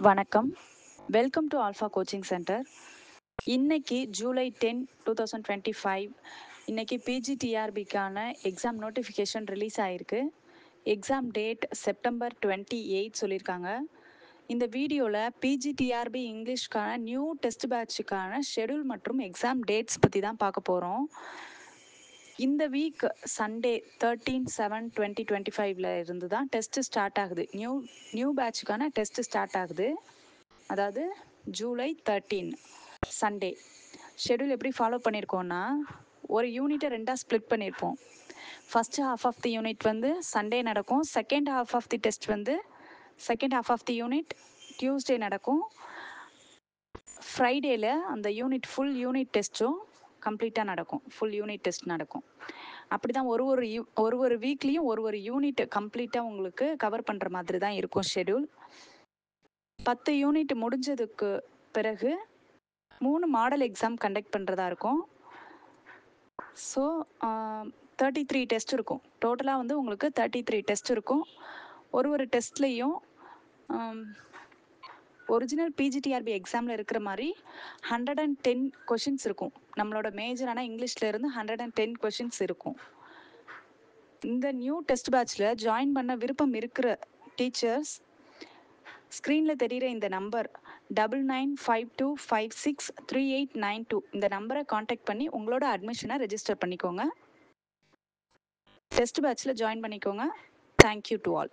வணக்கம். Welcome to alpha coaching centre. இன்னைக்கு ஜூலை 10, 2025 இன்னைக்கு பிஜிடிஆர்பிக்கான எக்ஸாம் நோட்டிஃபிகேஷன் ரிலீஸ் ஆயிருக்கு. எக்ஸாம் டேட் செப்டம்பர் 28 சொல்லியிருக்காங்க. இந்த வீடியோவில் பிஜிடிஆர்பி இங்கிலீஷ்க்கான நியூ டெஸ்ட் பேட்சுக்கான ஷெடியூல் மற்றும் எக்ஸாம் டேட்ஸ் பற்றி தான் பார்க்க போகிறோம். இந்த வீக் சண்டே 13/7/2025 இருந்து தான் டெஸ்ட் ஸ்டார்ட் ஆகுது. நியூ பேட்சுக்கான டெஸ்ட் ஸ்டார்ட் ஆகுது. அதாவது ஜூலை 13 சண்டே. ஷெடியூல் எப்படி ஃபாலோ பண்ணியிருக்கோன்னா, ஒரு யூனிட்டை ரெண்டாக ஸ்ப்ளிட் பண்ணியிருப்போம். First half of the unit வந்து சண்டே நடக்கும். Second half of the test வந்து second half of the unit Tuesday நடக்கும். ஃப்ரைடேயில் அந்த ஃபுல் யூனிட் டெஸ்ட்டும் கம்ப்ளீட்டாக நடக்கும். ஃபுல் யூனிட் டெஸ்ட் நடக்கும். அப்படி தான் ஒரு வீக்லேயும் ஒரு யூனிட் கம்ப்ளீட்டாக உங்களுக்கு கவர் பண்ணுற மாதிரி தான் இருக்கும் ஷெடியூல். 10 யூனிட் முடிஞ்சதுக்கு பிறகு 3 மாடல் எக்ஸாம் கண்டக்ட் பண்ணுறதா இருக்கும். ஸோ 33 டெஸ்ட் இருக்கும். டோட்டலாக வந்து உங்களுக்கு 33 டெஸ்ட் இருக்கும். ஒரு டெஸ்ட்லேயும் ஒரிஜினல் பிஜிடிஆர்பி எக்ஸாமில் இருக்கிற மாதிரி 110 கொஷின்ஸ் இருக்கும். நம்மளோட மேஜரான இங்கிலீஷில் இருந்து 110 கொஷின்ஸ் இருக்கும். இந்த நியூ டெஸ்ட் பேட்சில் ஜாயின் பண்ண விருப்பம் இருக்கிற டீச்சர்ஸ் ஸ்க்ரீனில் தெரிகிற இந்த நம்பர் 9952563892 இந்த நம்பரை காண்டாக்ட் பண்ணி உங்களோட அட்மிஷனை ரெஜிஸ்டர் பண்ணிக்கோங்க. டெஸ்ட் பேட்சில் ஜாயின் பண்ணிக்கோங்க. Thank you to all.